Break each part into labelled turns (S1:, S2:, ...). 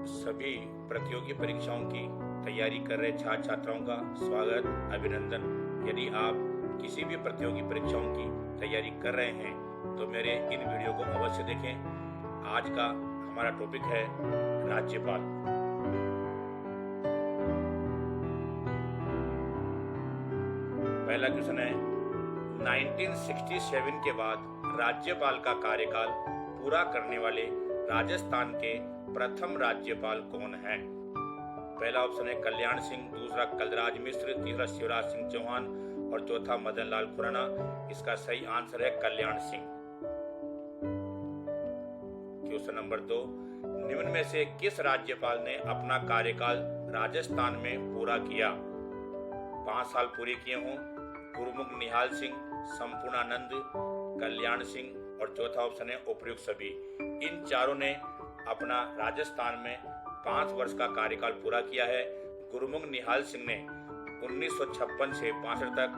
S1: सभी प्रतियोगी परीक्षाओं की तैयारी कर रहे छात्र छात्राओं का स्वागत, अभिनंदन। यदि आप किसी भी प्रतियोगी परीक्षाओं की तैयारी कर रहे हैं तो मेरे इन वीडियो को अवश्य देखें। आज का हमारा टॉपिक है राज्यपाल। पहला क्वेश्चन है, 1967 के बाद राज्यपाल का कार्यकाल पूरा करने वाले राजस्थान के प्रथम राज्यपाल कौन है? पहला ऑप्शन है कल्याण सिंह, दूसरा कलराज मिश्र, तीसरा शिवराज सिंह चौहान और चौथा मदन लाल खुराना। इसका सही आंसर है कल्याण सिंह। क्वेश्चन नंबर 2, निम्न में से किस राज्यपाल ने अपना कार्यकाल राजस्थान में पूरा किया? 5 साल पूरे किए हों? गुरुमुख निहाल सिंह, संपूर्णानंद, कल्याण सिंह और चौथा ऑप्शन है उपयुक्त सभी। इन चारों ने अपना राजस्थान में 5 वर्ष का कार्यकाल पूरा किया है। गुरुमुख निहाल सिंह ने 1956 से 65 तक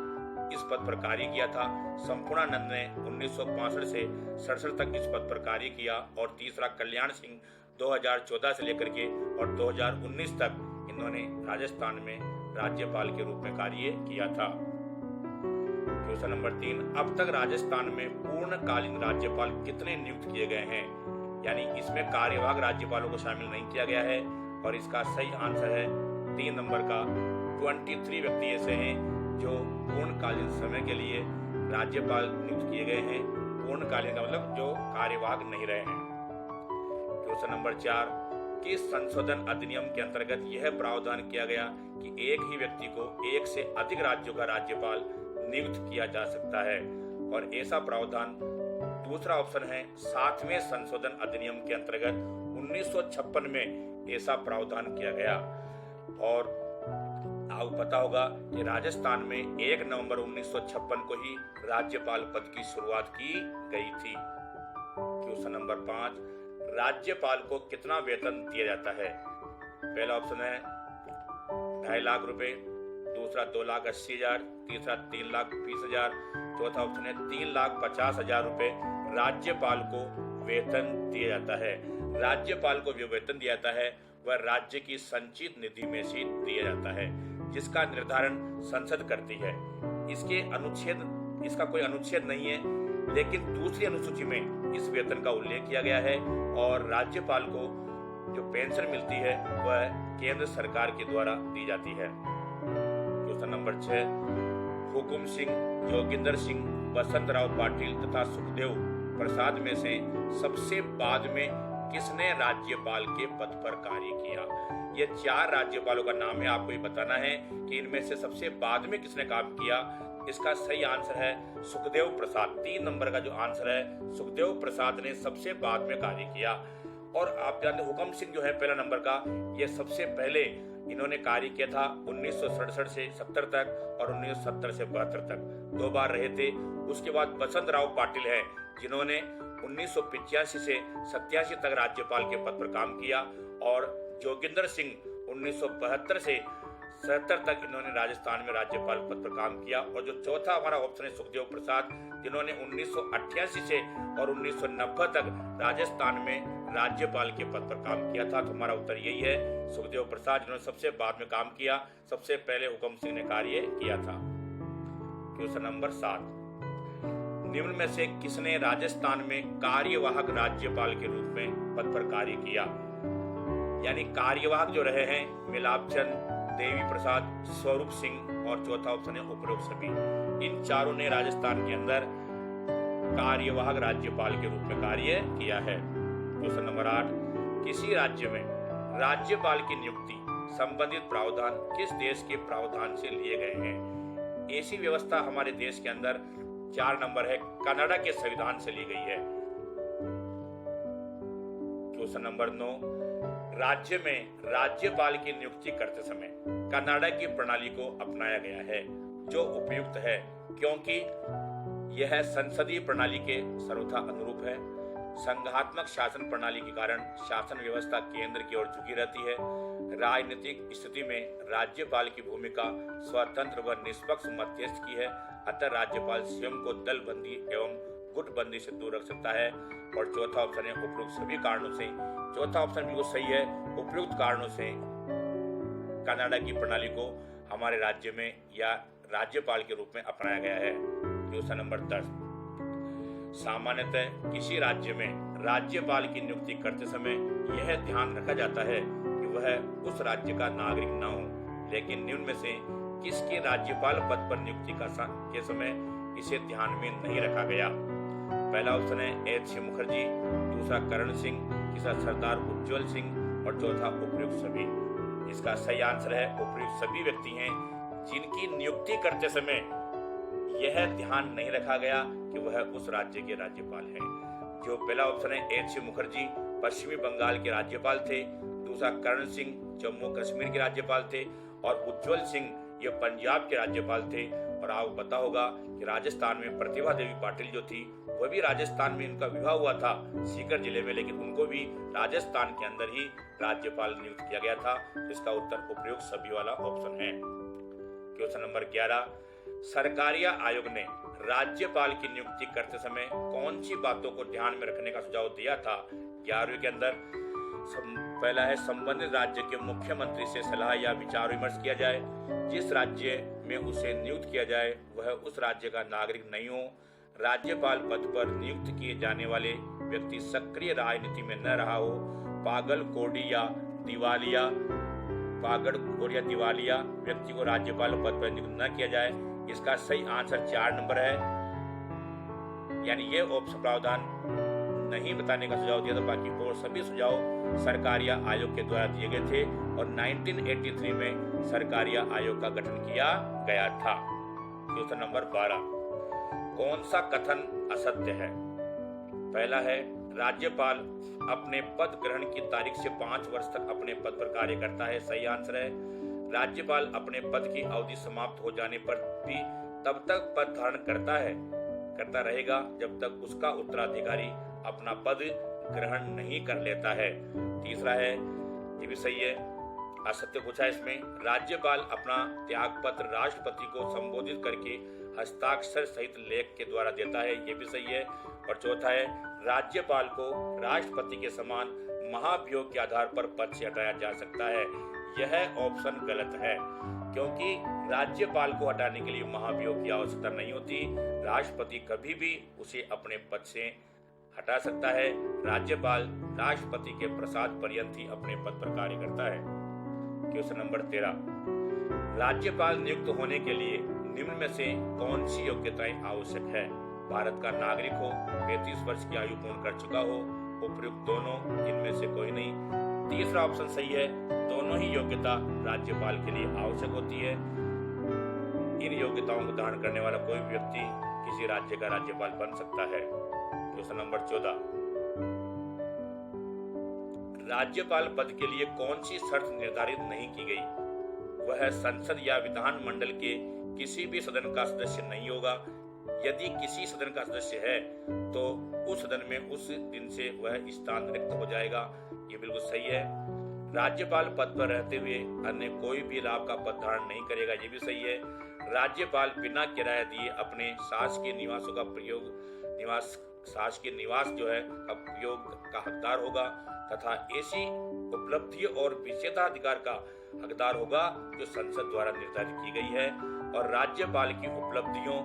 S1: इस पद पर कार्य किया था। संपूर्णानंद ने 1965 से 67 तक इस पद पर कार्य किया और तीसरा कल्याण सिंह 2014 से लेकर के और 2019 तक इन्होंने राजस्थान में राज्यपाल के रूप में कार्य किया था। क्वेश्चन नंबर 3, अब तक राजस्थान में पूर्णकालीन राज्यपाल कितने नियुक्त किए गए हैं? यानी इसमें कार्यवाहक राज्यपालों को शामिल नहीं किया गया है और इसका सही आंसर है 3 नंबर का 23 व्यक्ति ऐसे हैं जो पूर्णकालीन समय के लिए राज्यपाल नियुक्त किए गए हैं। पूर्णकालीन का मतलब जो कार्यवाहक नहीं रहे हैं। क्वेश्चन नंबर 4, किस संशोधन अधिनियम के अंतर्गत यह प्रावधान किया गया कि एक ही व्यक्ति को एक से अधिक राज्यों का राज्यपाल नियुक्त किया जा सकता है? और ऐसा प्रावधान दूसरा ऑप्शन है 7वें संशोधन अधिनियम के अंतर्गत 1956 में ऐसा प्रावधान किया गया। और आपको पता होगा कि राजस्थान में 1 नवंबर 1956 को ही राज्यपाल पद की शुरुआत की गई थी। क्वेश्चन नंबर 5, राज्यपाल को कितना वेतन दिया जाता है? पहला ऑप्शन है 2.5 लाख रुपए, दूसरा 2,80,000, तीसरा 3,20,000, चौथा ऑप्शन है 3,50,000 रुपए राज्यपाल को वेतन दिया जाता है। राज्यपाल को जो वेतन दिया जाता है वह राज्य की संचित निधि में से दिया जाता है, जिसका निर्धारण संसद करती है। इसका कोई अनुच्छेद नहीं है, लेकिन दूसरी अनुसूची में इस वेतन का उल्लेख किया गया है और राज्यपाल को जो पेंशन मिलती है वह केंद्र सरकार के द्वारा दी जाती है। क्वेश्चन नंबर 6, हुकुम सिंह, जोगिंदर सिंह, बसंतराव पाटिल तथा सुखदेव प्रसाद में से सबसे बाद में किसने राज्यपाल के पद पर कार्य किया? ये 4 राज्यपालों का नाम है। आपको ये बताना है कि इनमें से सबसे बाद में किसने काम किया। इसका सही आंसर है सुखदेव प्रसाद। 3 नंबर का जो आंसर है, सुखदेव प्रसाद ने सबसे बाद में कार्य किया। और आप जानते हुकुम सिंह जो है पहला नंबर का, ये सबसे पहले इन्होंने कार्य किया था 1967 से 70 तक और 1970 से 72 तक 2 बार रहे थे। उसके बाद बसंतराव पाटिल है जिन्होंने 1985 से 87 तक राज्यपाल के पद पर काम किया और जोगिंदर सिंह 1972 से 77 तक इन्होंने राजस्थान में राज्यपाल पद पर काम किया। और जो चौथा हमारा ऑप्शन है सुखदेव प्रसाद, जिन्होंने 1988 से और 1990 तक राजस्थान में राज्यपाल के पद पर काम किया था। तो हमारा उत्तर यही है सुखदेव प्रसाद, जिन्होंने सबसे बाद में काम किया। सबसे पहले हुकुम सिंह ने कार्य किया था। क्वेश्चन नंबर 7, निम्न में से किसने राजस्थान में कार्यवाहक राज्यपाल के रूप में पद पर कार्य किया? यानी कार्यवाहक जो रहे हैं मिलाप चंद, देवी प्रसाद, स्वरूप सिंह और चौथा ऑप्शन है उपयुक्त सभी। इन चारों ने राजस्थान के अंदर कार्यवाहक राज्यपाल के रूप में कार्य किया है। क्वेश्चन नंबर 8, किसी राज्य में राज्यपाल की नियुक्ति संबंधित प्रावधान किस देश के प्रावधान से लिए गए हैं? ऐसी व्यवस्था हमारे देश के अंदर 4 नंबर है, कनाडा के संविधान से ली गई है। क्वेश्चन नंबर 9, राज्य में राज्यपाल की नियुक्ति करते समय कनाडा की प्रणाली को अपनाया गया है, जो उपयुक्त है क्योंकि यह संसदीय प्रणाली के सर्वथा अनुरूप है। संघात्मक शासन प्रणाली के कारण शासन व्यवस्था केंद्र की ओर झुकी रहती है। राजनीतिक स्थिति में राज्यपाल की भूमिका स्वतंत्र व निष्पक्ष मध्यस्थ की है। अतः राज्यपाल स्वयं को दलबंदी एवं गुटबंदी से दूर रख सकता है। और चौथा ऑप्शन है उपयुक्त सभी कारणों से। चौथा ऑप्शन बिल्कुल सही है, उपयुक्त कारणों से कनाडा की प्रणाली को हमारे राज्य में या राज्यपाल के रूप में अपनाया गया है। क्वेश्चन नंबर 10, सामान्यतः किसी राज्य में राज्यपाल की नियुक्ति करते समय यह ध्यान रखा जाता है कि वह उस राज्य का नागरिक न हो, लेकिन निम्न में से किसके राज्यपाल पद पर नियुक्ति के समय इसे ध्यान में नहीं रखा गया? पहला ऑप्शन है एच मुखर्जी, दूसरा करण सिंह, तीसरा सरदार उज्जवल सिंह और चौथा उपयुक्त सभी। इसका सही आंसर है उपयुक्त सभी व्यक्ति हैं जिनकी नियुक्ति करते समय यह ध्यान नहीं रखा गया कि वह उस राज्य के राज्यपाल हैं। जो पहला ऑप्शन है एच मुखर्जी पश्चिमी बंगाल के राज्यपाल थे, दूसरा करण सिंह जम्मू कश्मीर के राज्यपाल थे और उज्जवल सिंह ये पंजाब के राज्यपाल थे। और आपको पता होगा कि राजस्थान में प्रतिभा देवी पाटिल जो थी वह भी राजस्थान में उनका विवाह हुआ था सीकर जिले में, लेकिन उनको भी राजस्थान के अंदर ही राज्यपाल नियुक्त किया गया था। इसका उत्तर उपयुक्त सभी वाला ऑप्शन है। क्वेश्चन नंबर 11, सरकारिया आयोग ने राज्यपाल की नियुक्ति करते समय कौन सी बातों को ध्यान में रखने का सुझाव दिया था? 11वीं के अंदर पहला है संबंधित राज्य के मुख्यमंत्री से सलाह या विचार विमर्श किया जाए, जिस राज्य में उसे नियुक्त किया जाए वह उस राज्य का नागरिक नहीं हो, राज्यपाल पद पर नियुक्त किए जाने वाले व्यक्ति सक्रिय राजनीति में न रहा हो, पागल कोड़ी या दिवालिया व्यक्ति को राज्यपाल पद पर नियुक्त न किया जाए। इसका सही आंसर 4 नंबर है, यानी ये ऑप्शन प्रावधान नहीं बताने का सुझाव दिया था, बाकी और सभी सुझाव सरकारिया आयोग के द्वारा दिए गए थे और 1983 में सरकारिया आयोग का गठन किया गया था। क्वेश्चन नंबर 12, कौन सा कथन असत्य है? पहला है राज्यपाल अपने पद ग्रहण की तारीख से 5 वर्ष तक अपने पद पर कार्य करता है। सही आंसर है राज्यपाल अपने पद की अवधि समाप्त हो जाने पर भी तब तक पद धारण करता रहेगा जब तक उसका उत्तराधिकारी अपना पद ग्रहण नहीं कर लेता है। तीसरा है, ये भी सही है, असत्य पूछा इसमें, राज्यपाल अपना त्याग पत्र राष्ट्रपति को संबोधित करके हस्ताक्षर सहित लेख के द्वारा देता है। ये भी सही है। और चौथा है, राज्यपाल को राष्ट्रपति के समान महाभियोग के आधार पर पद से हटाया जा सकता है। यह ऑप्शन गलत है, क्योंकि राज्यपाल को हटाने के लिए महाभियोग की आवश्यकता नहीं होती। राष्ट्रपति कभी भी उसे अपने पद से हटा सकता है। राज्यपाल राष्ट्रपति के प्रसाद पर्यंत ही अपने पद पर कार्य करता है। क्वेश्चन नंबर 13, राज्यपाल नियुक्त होने के लिए निम्न में से कौन सी योग्यताएं आवश्यक है? भारत का नागरिक हो, 35 वर्ष की आयु पूर्ण कर चुका हो, उपयुक्त दोनों, इनमें से कोई नहीं। तीसरा ऑप्शन सही है, दोनों ही योग्यता राज्यपाल के लिए आवश्यक होती है। इन योग्यताओं को धारण करने वाला कोई भी व्यक्ति किसी राज्य का राज्यपाल बन सकता है। क्वेश्चन नंबर 14, राज्यपाल पद के लिए कौन सी शर्त निर्धारित नहीं की गई? वह संसद या विधान मंडल के किसी भी सदन का सदस्य नहीं होगा। यदि किसी सदन का सदस्य है तो उस सदन में उस दिन से वह स्थान रिक्त हो जाएगा। ये बिल्कुल सही है। राज्यपाल पद पर रहते हुए अन्य कोई भी लाभ का पद धारण नहीं करेगा। ये भी सही है। राज्यपाल बिना किराया दिए अपने शासकीय निवासों का शासकीय निवास जो है उपयोग का हकदार होगा तथा ऐसी उपलब्धियों और विशेषाधिकार का हकदार होगा जो संसद द्वारा निर्धारित की गई है। और राज्यपाल की उपलब्धियों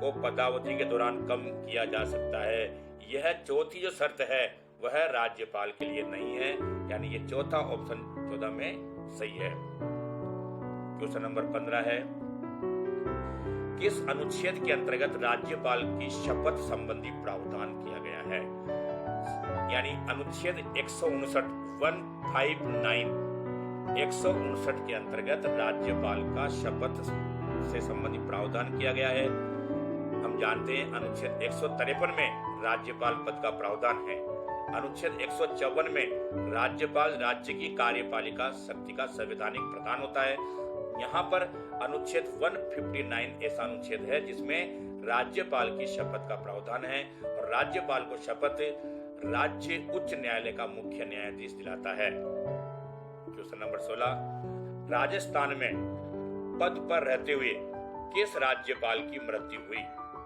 S1: को पदावधि के दौरान कम किया जा सकता है। यह चौथी जो शर्त है वह राज्यपाल के लिए नहीं है, यानी ये चौथा ऑप्शन 14 में सही है। क्वेश्चन नंबर 15 है, किस अनुच्छेद के अंतर्गत राज्यपाल की शपथ संबंधी प्रावधान किया गया है? यानी अनुच्छेद 159 के अंतर्गत राज्यपाल का शपथ से संबंधित प्रावधान किया गया है। हम जानते हैं अनुच्छेद 153 में राज्यपाल पद का प्रावधान है। अनुच्छेद 154 में राज्यपाल राज्य की कार्यपालिका शक्ति का संवैधानिक प्रधान होता है। यहाँ पर अनुच्छेद 159 ऐसा अनुच्छेद है जिसमें राज्यपाल की शपथ का प्रावधान है और राज्यपाल को शपथ राज्य उच्च न्यायालय का मुख्य न्यायाधीश दिलाता है। क्वेश्चन नंबर 16, राजस्थान में पद पर रहते हुए किस राज्यपाल की मृत्यु हुई?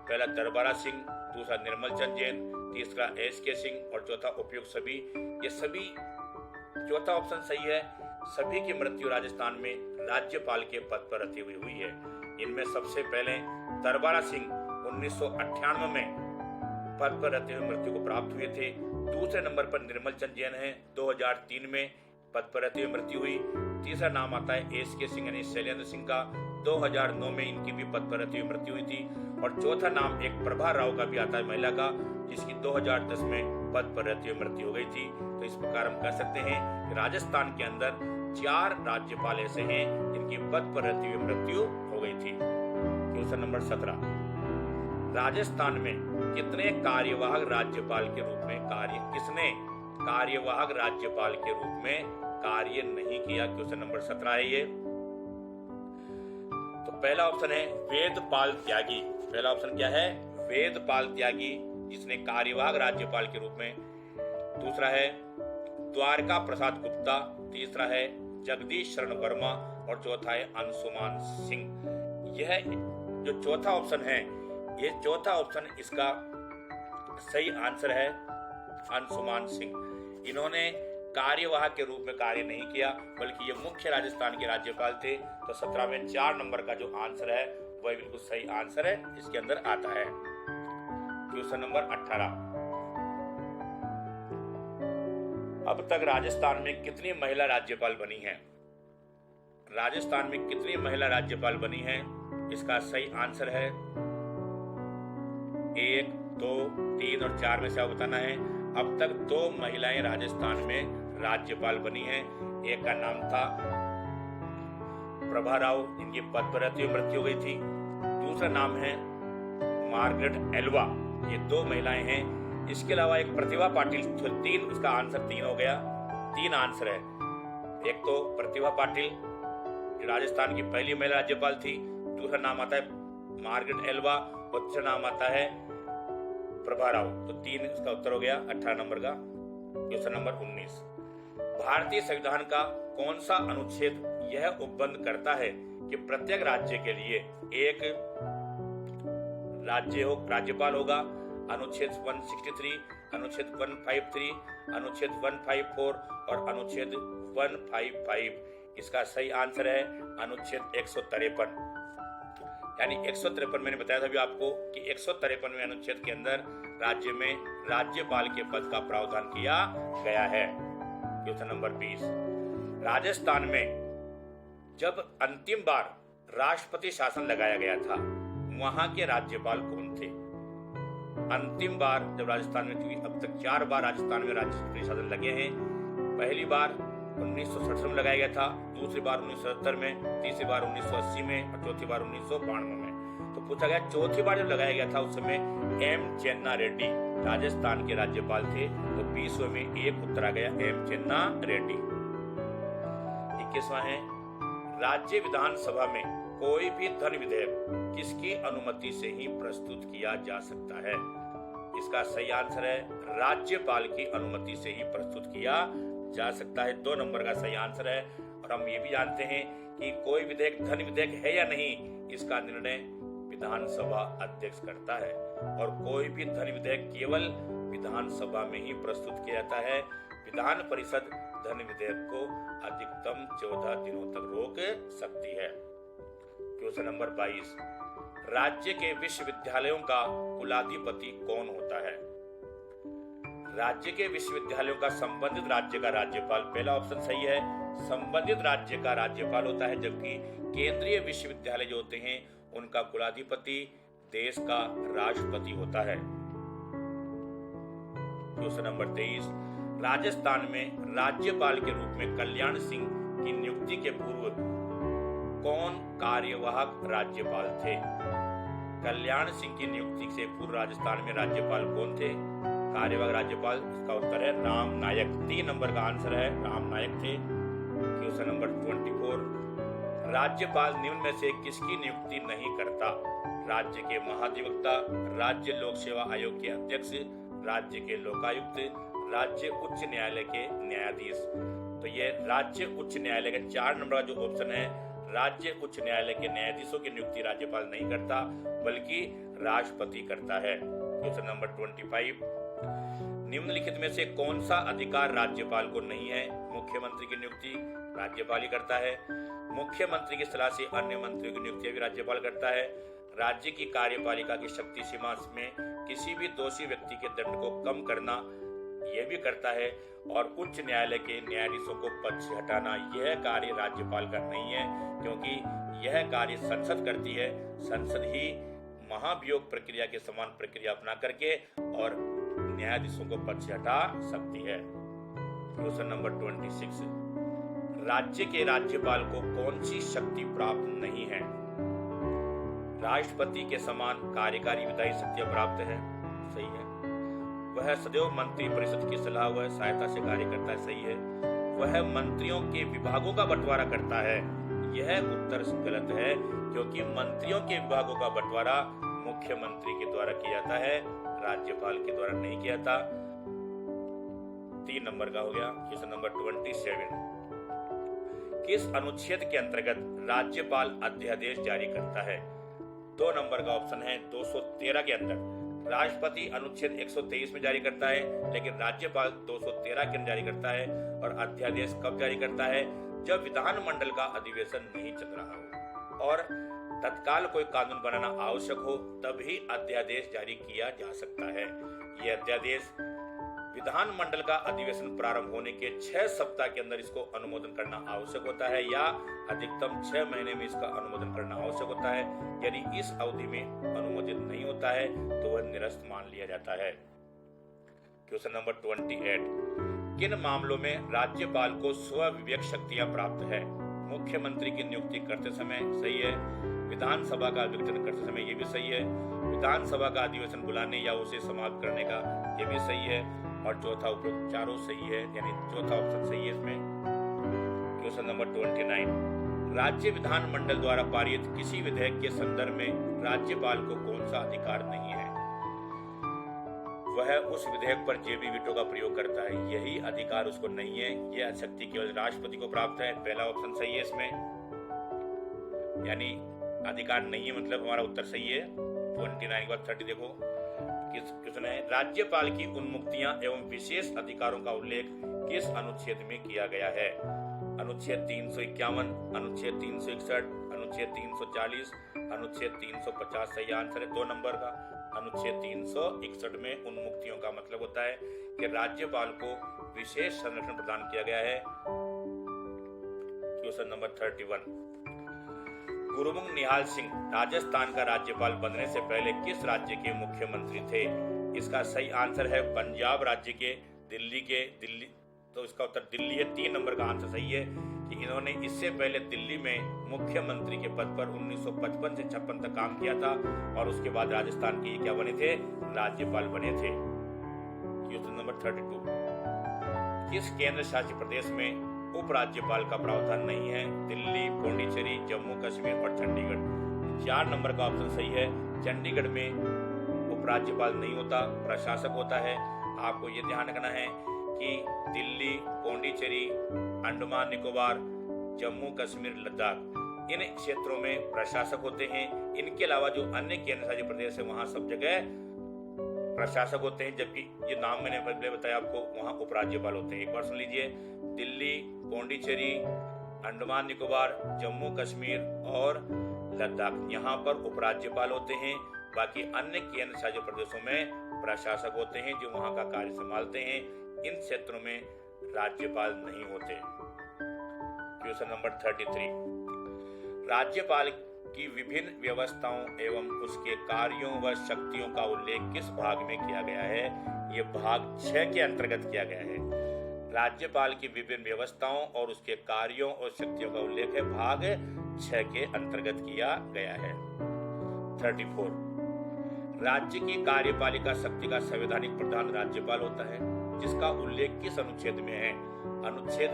S1: पहला दरबारा सिंह, दूसरा निर्मल चंद जैन, तीसरा SK सिंह और चौथा उपयुक्त सभी। ये सभी चौथा ऑप्शन सही है। सभी की मृत्यु राजस्थान में राज्यपाल के पद पर रहते हुए हुई है। इनमें सबसे पहले दरबारा सिंह 1998 में पद पर रहते हुए मृत्यु को प्राप्त हुए थे। दूसरे नंबर पर निर्मल चंद जैन है, 2003 में पद पर रहते हुए मृत्यु हुई। तीसरा नाम आता है SK सिंह यानी शैलेंद्र सिंह का, 2009 में इनकी भी पद पर रहते हुए मृत्यु हुई थी। और चौथा नाम एक प्रभा राव का भी आता है, महिला का, जिसकी 2010 में पद पर रहते हुए मृत्यु हो गई थी। तो इस प्रकार हम कह सकते हैं कि राजस्थान के अंदर 4 राज्यपाल ऐसे हैं जिनकी पद पर रहते हुए मृत्यु हो गई थी। क्वेश्चन नंबर 17, राजस्थान में कितने कार्यवाहक राज्यपाल के रूप में किसने कार्यवाहक राज्यपाल के रूप में कार्य नहीं किया? क्वेश्चन नंबर 17 है ये। तो पहला ऑप्शन है वेदपाल त्यागी। पहला ऑप्शन क्या है? वेदपाल त्यागी, जिसने कार्यवाहक राज्यपाल के रूप में। दूसरा है द्वारका प्रसाद गुप्ता, तीसरा है जगदीश शरण वर्मा और चौथा है अंशुमान सिंह। यह जो चौथा ऑप्शन है, ये चौथा ऑप्शन इसका सही आंसर है अंशुमान सिंह। इन्होंने कार्यवाहक के रूप में कार्य नहीं किया, बल्कि ये मुख्य राजस्थान के राज्यपाल थे। तो 17 में 4 नंबर का जो आंसर है वह बिल्कुल सही आंसर है, इसके अंदर आता है। क्वेश्चन नंबर 18, अब तक राजस्थान में कितनी महिला राज्यपाल बनी हैं? राजस्थान में कितनी महिला राज्यपाल बनी हैं? इसका सही आंसर है 1, 2, 3 और 4 में से आप बताना है। अब तक 2 महिलाएं राजस्थान में राज्यपाल बनी हैं। एक का नाम था प्रभा राव, जिनकी पद पर रहते हुए मृत्यु हो गई थी। दूसरा नाम है मार्गरेट एल्वा। ये 2 महिलाएं हैं। इसके अलावा एक प्रतिभा पाटिल, 3, उसका आंसर 3 हो गया। 3 आंसर है। एक तो प्रतिभा पाटिल जो राजस्थान की पहली महिला राज्यपाल थी, दूसरा नाम आता है मार्गरेट एल्वा और तीसरा नाम आता है प्रभा राव। तो 3 इसका उत्तर हो गया 18 नंबर का। क्वेश्चन नंबर 19, भारतीय संविधान का कौन सा अनुच्छेद यह उपबंध करता है कि प्रत्येक राज्य के लिए एक राज्यपाल होगा? अनुच्छेद 163, अनुच्छेद 153, अनुच्छेद 154 और अनुच्छेद 155। इसका सही आंसर है अनुच्छेद 153। यानी 153 मैंने बताया था अभी आपको कि 153वें अनुच्छेद के अंदर राज्य में राज्यपाल के पद का प्रावधान किया गया है। क्वेश्चन नंबर 20, राजस्थान में जब अंतिम बार राष्ट्रपति शासन लगाया गया था, वहां के राज्यपाल कौन थे? अंतिम बार जब राजस्थान में, क्योंकि अब तक 4 बार राजस्थान में राष्ट्रपति शासन लगे हैं। पहली बार 1967 में लगाया गया था, दूसरी बार 1970 में, तीसरी बार 1980 में और चौथी बार 1992 में। तो पूछा गया चौथी बार जब लगाया गया था उस समय M चेन्ना रेड्डी राजस्थान के राज्यपाल थे। तो 20वें में 1 उत्तर आ गया M चेन्ना रेड्डी। 21वां है, राज्य विधानसभा में कोई भी धन विधेयक किसकी अनुमति से ही प्रस्तुत किया जा सकता है? इसका सही आंसर है राज्यपाल की अनुमति से ही प्रस्तुत किया जा सकता है। 2 नंबर का सही आंसर है। और हम ये भी जानते हैं कि कोई विधेयक धन विधेयक है या नहीं, इसका निर्णय विधानसभा अध्यक्ष करता है। और कोई भी धन विधेयक केवल विधानसभा में ही प्रस्तुत किया जाता है। विधान परिषद धन विधेयक को अधिकतम 14 दिनों तक रोक सकती है। क्वेश्चन नंबर 22, राज्य के विश्वविद्यालयों का कुलाधिपति कौन होता है? राज्य के विश्वविद्यालयों का संबंधित राज्य का राज्यपाल। पहला ऑप्शन सही है, संबंधित राज्य का राज्यपाल होता है, जबकि केंद्रीय विश्वविद्यालय जो होते हैं उनका कुलाधिपति देश का राष्ट्रपति होता है। क्वेश्चन नंबर 23, राजस्थान में राज्यपाल के रूप में कल्याण सिंह की नियुक्ति के पूर्व कौन कार्यवाहक राज्यपाल थे? कल्याण सिंह की नियुक्ति से पूर्व राजस्थान में राज्यपाल कौन थे? कार्यवाहक राज्यपाल। इसका उत्तर है राम नायक। 3 नंबर का आंसर है राम नायक थे। क्वेश्चन नंबर 24, राज्यपाल निम्न में से किसकी नियुक्ति नहीं करता? राज्य के महाधिवक्ता, राज्य लोक सेवा आयोग के अध्यक्ष, राज्य के लोकायुक्त, राज्य उच्च न्यायालय के न्यायाधीश। तो ये राज्य उच्च न्यायालय का 4 नंबर का जो ऑप्शन है, राज्य उच्च न्यायालय के न्यायाधीशों की नियुक्ति राज्यपाल नहीं करता बल्कि राष्ट्रपति करता है। क्वेश्चन नंबर 25, निम्नलिखित में से कौन सा अधिकार राज्यपाल को नहीं है? मुख्यमंत्री की नियुक्ति राज्यपाल ही करता है। मुख्यमंत्री की सलाह से अन्य मंत्रियों की नियुक्ति भी राज्यपाल करता है। राज्य की कार्यपालिका की शक्ति सीमा में किसी भी दोषी व्यक्ति के दंड को कम करना यह भी करता है। और उच्च न्यायालय के न्यायाधीशों को पद से हटाना यह कार्य राज्यपाल का नहीं है, क्योंकि यह कार्य संसद करती है। संसद ही महाभियोग प्रक्रिया के समान प्रक्रिया अपना करके और न्यायाधीशों को पद से हटा सकती है। क्वेश्चन नंबर 26, राज्य के राज्यपाल को कौन सी शक्ति प्राप्त नहीं है? राष्ट्रपति के समान कार्यकारी विधायी शक्तियां प्राप्त है, सही है। वह सदैव मंत्री परिषद की सलाह व सहायता से कार्य करता है, सही है। वह मंत्रियों के विभागों का बंटवारा करता है, यह उत्तर गलत है, क्योंकि मंत्रियों के विभागों का बंटवारा मुख्यमंत्री के द्वारा किया जाता है, राज्यपाल के द्वारा नहीं किया जाता। 3 नंबर का हो गया। क्वेश्चन नंबर 27, किस अनुच्छेद के अंतर्गत राज्यपाल अध्यादेश जारी करता है? 2 नंबर का ऑप्शन है 213 के अंदर। राष्ट्रपति अनुच्छेद 123 में जारी करता है, लेकिन राज्यपाल 213 के अंदर जारी करता है। और अध्यादेश कब जारी करता है? जब विधानमंडल का अधिवेशन नहीं चल रहा हो और तत्काल कोई कानून बनाना आवश्यक हो, तभी अध्यादेश जारी किया जा सकता है। यह अध्यादेश विधानमंडल का अधिवेशन प्रारंभ होने के 6 सप्ताह के अंदर इसको अनुमोदन करना आवश्यक होता है, या अधिकतम 6 महीने में इसका अनुमोदन करना आवश्यक होता है। यदि इस अवधि में अनुमोदित नहीं होता है तो वह निरस्त मान लिया जाता है। क्वेश्चन नंबर 28, किन मामलों में राज्यपाल को स्व विवेक शक्तियां प्राप्त है? मुख्यमंत्री की नियुक्ति करते समय, सही है। विधानसभा का विघटन करते समय, ये भी सही है। विधानसभा का अधिवेशन बुलाने या उसे समाप्त करने का, ये भी सही है। और चौथा उपरोक्त चारों सही है, यानी चौथा ऑप्शन सही है इसमें। क्वेश्चन नंबर 29, राज्य विधानमंडल द्वारा पारित किसी विधेयक के संदर्भ में राज्यपाल को कौन सा अधिकार नहीं है? वह उस विधेयक पर जेबी वीटो का प्रयोग करता है, यही अधिकार उसको नहीं है। यह शक्ति केवल राष्ट्रपति को प्राप्त है, पहला ऑप्शन सही है इसमें, यानी अधिकार नहीं है, मतलब हमारा उत्तर सही है। 29 के बाद 30 देखो, क्वेश्चन है राज्यपाल की उन्मुक्तियां एवं विशेष अधिकारों का उल्लेख किस अनुच्छेद में किया गया है? अनुच्छेद 351, अनुच्छेद 361, अनुच्छेद 340, अनुच्छेद 350 सही आंसर है 2 नंबर का। अनुच्छेद 361 में उन्मुक्तियों का मतलब होता है कि राज्यपाल को विशेष संरक्षण प्रदान किया गया है। क्वेश्चन नंबर 31, गुरुमुख निहाल सिंह राजस्थान का राज्यपाल बनने से पहले किस राज्य के मुख्यमंत्री थे? इसका सही आंसर है पंजाब राज्य के, दिल्ली, तो इसका उत्तर दिल्ली है। 3 नंबर का आंसर सही है कि इन्होंने इससे पहले दिल्ली में मुख्यमंत्री के पद पर 1955 से 56 तक काम किया था और उसके बाद राजस्थान के क्या बने थे? राज्यपाल बने थे। क्वेश्चन नंबर 32, किस केंद्र शासित प्रदेश में उपराज्यपाल का प्रावधान नहीं है? दिल्ली, पौंडीचेरी, जम्मू कश्मीर और चंडीगढ़। 4 नंबर का ऑप्शन सही है। चंडीगढ़ में उपराज्यपाल नहीं होता, प्रशासक होता है। आपको ये ध्यान रखना है कि दिल्ली, पौंडीचेरी, अंडमान निकोबार, जम्मू कश्मीर, लद्दाख, इन क्षेत्रों में प्रशासक होते हैं। इनके अलावा जो अन्य केंद्र शासित प्रदेश है वहां सब जगह प्रशासक होते हैं, जबकि ये नाम मैंने पहले बताया आपको, वहां उपराज्यपाल होते हैं। एक बार सुन लीजिए, दिल्ली, पौंडीचेरी, अंडमान निकोबार, जम्मू कश्मीर और लद्दाख, यहाँ पर उपराज्यपाल होते हैं। बाकी अन्य केंद्र शासित प्रदेशों में प्रशासक होते हैं जो वहां का कार्य संभालते हैं। इन क्षेत्रों में राज्यपाल नहीं होते। क्वेश्चन नंबर 33, राज्यपाल की विभिन्न व्यवस्थाओं एवं उसके कार्यों व शक्तियों का उल्लेख किस भाग में किया गया है? ये भाग 6 के अंतर्गत किया गया है। राज्यपाल की विभिन्न व्यवस्थाओं और उसके कार्यों और शक्तियों का उल्लेख है भाग 6 के अंतर्गत किया गया है। 34, राज्य की कार्यपालिका शक्ति का संवैधानिक प्रधान राज्यपाल होता है, जिसका उल्लेख किस अनुच्छेद में है? अनुच्छेद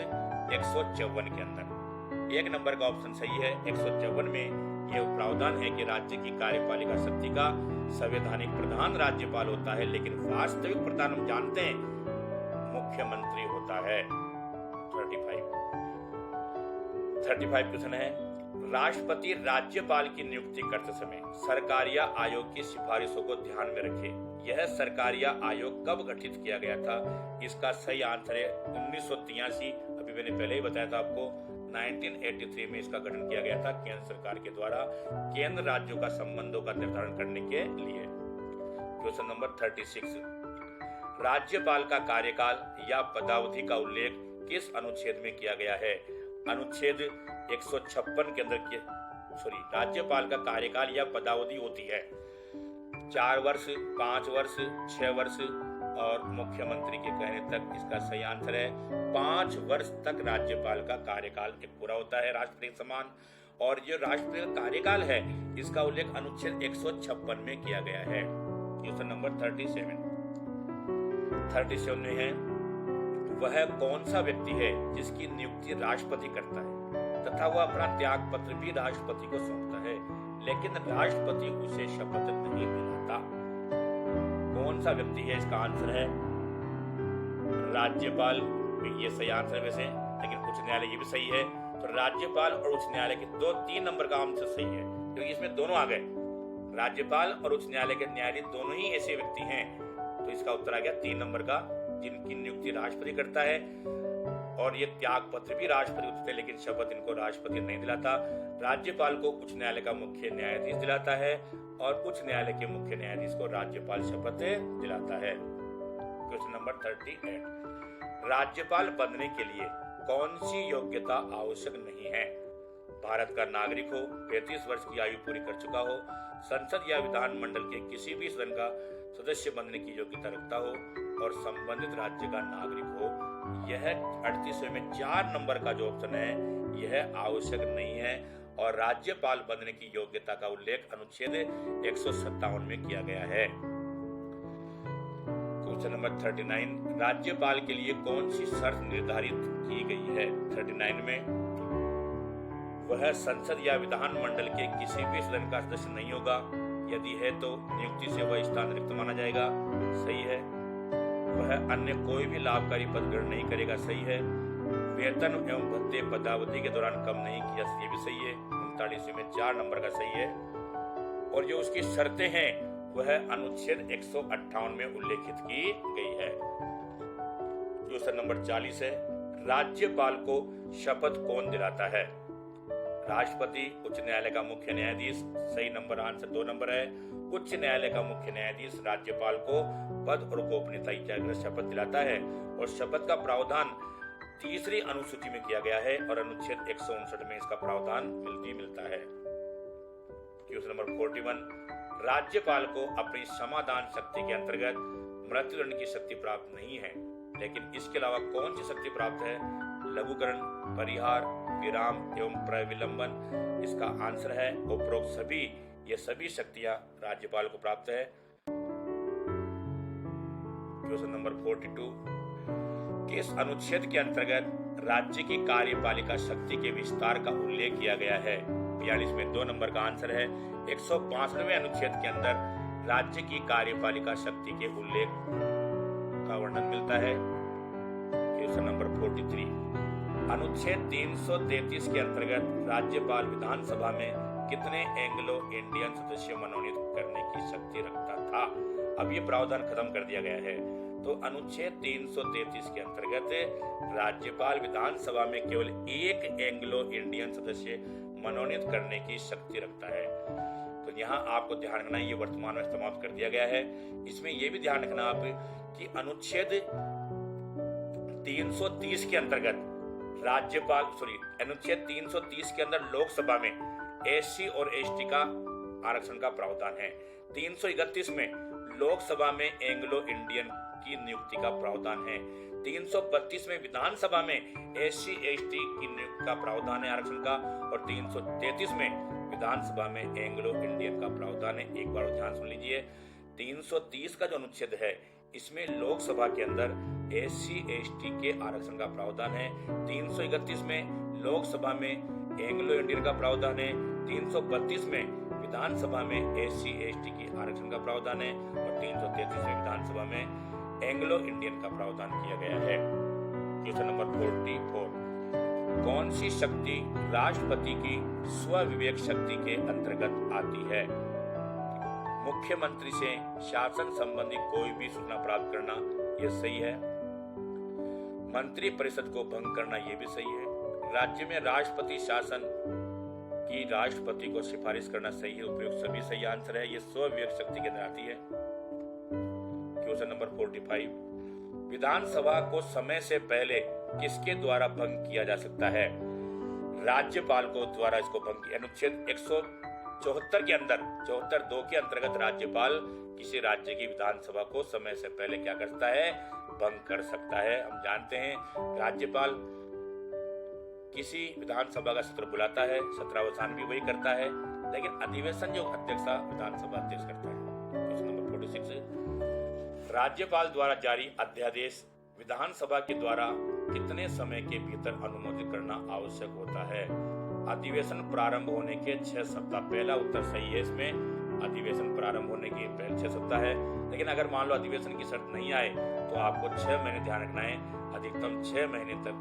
S1: 154 के अंदर। 1 नंबर का ऑप्शन सही है। 154 में यह प्रावधान है कि राज्य की कार्यपालिका शक्ति का संवैधानिक प्रधान राज्यपाल होता है, लेकिन वास्तविक प्रधान हम जानते हैं मुख्यमंत्री होता है। 35 क्वेश्चन है, राष्ट्रपति राज्यपाल की नियुक्ति करते समय सरकार या आयोग की सिफारिशों को ध्यान में रखे, यह सरकार या आयोग कब गठित किया गया था? इसका सही आंसर है 1983। अभी मैंने पहले ही बताया था आपको, 1983 में इसका गठन किया गया था केंद्र सरकार के द्वारा केंद्र राज्यों का संबंधों का निर्धारण करने के लिए। क्वेश्चन नंबर 36, राज्यपाल का कार्यकाल या पदावधि का उल्लेख किस अनुच्छेद में किया गया है? अनुच्छेद 156 के अंदर राज्यपाल का कार्यकाल या पदावधि होती है 4 वर्ष, 5 वर्ष, 6 वर्ष और मुख्यमंत्री के कहने तक। इसका सही आंसर है 5 वर्ष तक राज्यपाल का कार्यकाल पूरा होता है राष्ट्रपति के समान। और जो राष्ट्रपति का कार्यकाल है इसका उल्लेख अनुच्छेद 156 में किया गया है। क्वेश्चन नंबर 37 में है, वह कौन सा व्यक्ति है जिसकी नियुक्ति राष्ट्रपति करता है तथा वह अपना त्याग पत्र भी राष्ट्रपति को सौंपता है, लेकिन राष्ट्रपति उसे शपथ नहीं दिलाता? कौन सा व्यक्ति है? इसका आंसर है राज्यपाल। ये सही आंसर है वैसे, लेकिन उच्च न्यायालय ये भी सही है। तो राज्यपाल और उच्च न्यायालय के 3 नंबर का आंसर सही है, क्योंकि इसमें दोनों आ गए। राज्यपाल और उच्च न्यायालय के न्यायाधीश दोनों ही ऐसे व्यक्ति हैं, तो इसका उत्तर आ गया 3 नंबर का, जिनकी नियुक्ति राष्ट्रपति करता है। और ये त्याग पत्र भी राष्ट्रपति को देते हैं, लेकिन शपथ इनको राष्ट्रपति नहीं दिलाता। राज्यपाल को उच्च न्यायालय का मुख्य न्यायाधीश दिलाता है और उच्च न्यायालय के मुख्य न्यायाधीश को राज्यपाल शपथ दिलाता है। क्वेश्चन नंबर 38, राज्यपाल बनने के लिए कौन सी योग्यता आवश्यक नहीं है? भारत का नागरिक हो, 35 वर्ष की आयु पूरी कर चुका हो, संसद या विधान मंडल के किसी भी सदन का सदस्य बनने की योग्यता रखता हो और संबंधित राज्य का नागरिक हो। यह 38 में 4 नंबर का जो ऑप्शन है यह आवश्यक नहीं है और राज्यपाल बनने की योग्यता का उल्लेख अनुच्छेद 157 में किया गया है। क्वेश्चन नंबर 39, राज्यपाल के लिए कौन सी शर्त निर्धारित की गई है? 39 में वह संसद या विधान मंडल के किसी भी सदन का सदस्य नहीं होगा। यदि है तो नियुक्ति से वह स्थान रिक्त माना जाएगा। सही है। वह अन्य कोई भी लाभकारी पद ग्रहण नहीं करेगा। सही है। वेतन एवं भत्ते पदावधि के दौरान कम नहीं किया, ये भी सही है। 39 में 4 नंबर का सही है। और जो उसकी शर्तें हैं वह अनुच्छेद 158 में उल्लेखित की गई है। क्वेश्चन नंबर 40 है, राज्यपाल को शपथ कौन दिलाता है? राष्ट्रपति, उच्च न्यायालय का मुख्य न्यायाधीश। सही नंबर आंसर 2 नंबर है। उच्च न्यायालय का मुख्य न्यायाधीश राज्यपाल को पद और गोपनीयता की शपथ दिलाता है और शपथ का प्रावधान 3री अनुसूची में किया गया है और अनुच्छेद 159 में इसका प्रावधान मिलता है। क्वेश्चन नंबर 41, राज्यपाल को अपनी समाधान शक्ति के अंतर्गत मृत्युदंड की शक्ति प्राप्त नहीं है, लेकिन इसके अलावा कौन सी शक्ति प्राप्त है? लघुकरण, परिहार, विराम एवं प्रविलंबन। इसका आंसर है उपरोक्त सभी। ये सभी शक्तियां राज्यपाल को प्राप्त है। क्वेश्चन नंबर 42, किस अनुच्छेद के अंतर्गत राज्य की कार्यपालिका शक्ति के विस्तार का उल्लेख किया गया है? 42 में 2 नंबर का आंसर है। 165वें अनुच्छेद के अंदर राज्य की कार्यपालिका शक्ति के उल्लेख का वर्णन मिलता है। क्वेश्चन नंबर 43, अनुच्छेद 333 के अंतर्गत राज्यपाल विधानसभा में कितने एंग्लो इंडियन सदस्य मनोनीत करने की शक्ति रखता था? अब ये प्रावधान खत्म कर दिया गया है। तो अनुच्छेद 333 के अंतर्गत राज्यपाल विधानसभा में केवल 1 एंग्लो इंडियन सदस्य मनोनीत करने की शक्ति रखता है। तो यहाँ आपको ध्यान रखना, ये वर्तमान में समाप्त कर दिया गया है। इसमें यह भी ध्यान रखना आप कि अनुच्छेद 330 के अंतर्गत अनुच्छेद 330 के अंदर लोकसभा में एससी और एसटी का आरक्षण का प्रावधान है। 331 में लोकसभा में एंग्लो इंडियन की नियुक्ति का प्रावधान है। 332 में विधानसभा में एससी एसटी की नियुक्ति का प्रावधान है आरक्षण का, और 333 में विधानसभा में एंग्लो इंडियन का प्रावधान है। एक बार ध्यान सुन लीजिए, 330 का जो अनुच्छेद है इसमें लोकसभा के अंदर एससी एसटी के आरक्षण का प्रावधान है। 331 में लोकसभा में एंग्लो इंडियन का प्रावधान है। 332 में विधानसभा में एससी एसटी के आरक्षण का प्रावधान है और 333 में विधानसभा में एंग्लो इंडियन का प्रावधान किया गया है। क्वेश्चन नंबर 44, कौन सी शक्ति राष्ट्रपति की स्व विवेक शक्ति के अंतर्गत आती है? मुख्यमंत्री से शासन संबंधी कोई भी सूचना प्राप्त करना यह सही है। मंत्री परिषद को भंग करना यह भी सही है। राज्य में राष्ट्रपति शासन की राष्ट्रपति को सिफारिश करना सही है, उपयुक्त सभी सही आंसर है। ये स्वविवेक शक्ति के अंदर आती है। क्वेश्चन नंबर 45, विधानसभा को समय से पहले किसके द्वारा भंग किया जा सकता है? राज्यपाल को द्वारा इसको भंग किया। अनुच्छेद 174 के अंदर 74(2) के अंतर्गत राज्यपाल किसी राज्य की विधानसभा को समय से पहले क्या कर सकता है? भंग कर सकता है। हम जानते हैं राज्यपाल किसी विधानसभा का सत्र बुलाता है, सत्रावसान भी वही करता है, लेकिन अधिवेशन जो अध्यक्षता विधानसभा अध्यक्ष करता है। क्वेश्चन नंबर 46, राज्यपाल द्वारा जारी अध्यादेश विधानसभा के द्वारा कितने समय के भीतर अनुमोदित करना आवश्यक होता है? अधिवेशन प्रारंभ होने के 6 सप्ताह। पहला उत्तर सही है इसमें, अधिवेशन प्रारंभ होने के पहले 6 सप्ताह है। लेकिन अगर मान लो अधिवेशन की शर्त नहीं आए तो आपको 6 महीने ध्यान रखना है। अधिकतम 6 महीने तक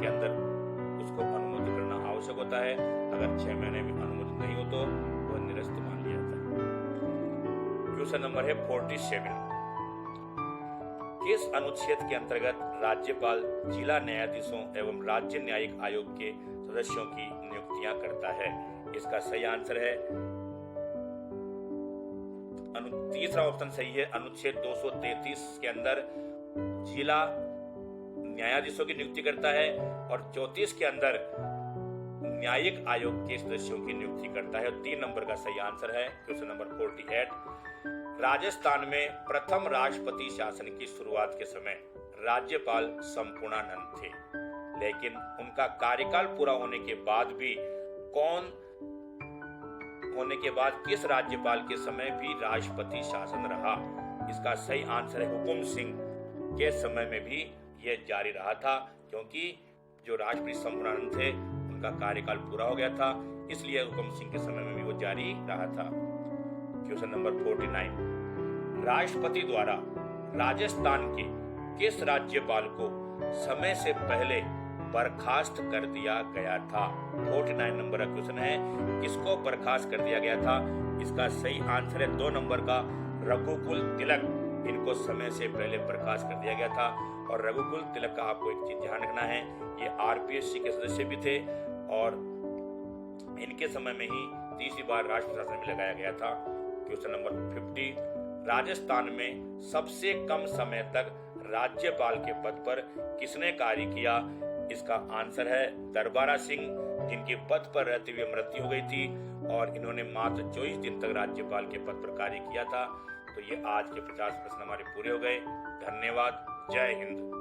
S1: के अंदर उसको अनुमोदित करना आवश्यक होता है। अगर 6 महीने में अनुमोदित नहीं हो तो वह निरस्त मान लिया जाता है। क्वेश्चन नंबर है 47, किस अनुच्छेद के अंतर्गत राज्यपाल जिला न्यायाधीशों एवं राज्य न्यायिक आयोग के सदस्यों की नियुक्तियां करता है? इसका सही आंसर है तीसरा ऑप्शन सही है। अनुच्छेद 233 के अंदर जिला न्यायाधीशों की नियुक्ति करता है और 34 के अंदर न्यायिक आयोग के सदस्यों की नियुक्ति करता है। 3 नंबर का सही आंसर है। क्वेश्चन नंबर 48, राजस्थान में प्रथम राष्ट्रपति शासन की शुरुआत के समय राज्यपाल संपूर्णानंद थे, लेकिन उनका कार्यकाल पूरा होने के बाद किस राज्यपाल के समय भी राष्ट्रपति शासन रहा? इसका सही आंसर है हुकुम सिंह के समय में भी यह जारी रहा था, क्योंकि जो राष्ट्रपति संपूर्णानंद थे उनका कार्यकाल पूरा हो गया था, इसलिए हुकुम सिंह के समय में भी वो जारी रहा था। क्वेश्चन नंबर 49, राष्ट्रपति द्वारा राजस्थान के किस राज्यपाल को समय से पहले बर्खास्त कर दिया गया था? 49 नंबर का क्वेश्चन है, किसको बर्खास्त कर दिया गया था? इसका सही आंसर है 2 नंबर का रघुकुल तिलक। इनको समय से पहले बर्खास्त कर दिया गया था। और रघुकुल तिलक का आपको एक चीज ध्यान रखना है, ये आरपीएससी के सदस्य भी थे और इनके समय में ही तीसरी बार राष्ट्र शासन में लगाया गया था। क्वेश्चन नंबर 50, राजस्थान में सबसे कम समय तक राज्यपाल के पद पर किसने कार्य किया? इसका आंसर है दरबारा सिंह, जिनके पद पर रहते हुए मृत्यु हो गई थी और इन्होंने मात्र 24 दिन तक राज्यपाल के पद पर कार्य किया था। तो ये आज के 50 प्रश्न हमारे पूरे हो गए। धन्यवाद। जय हिंद।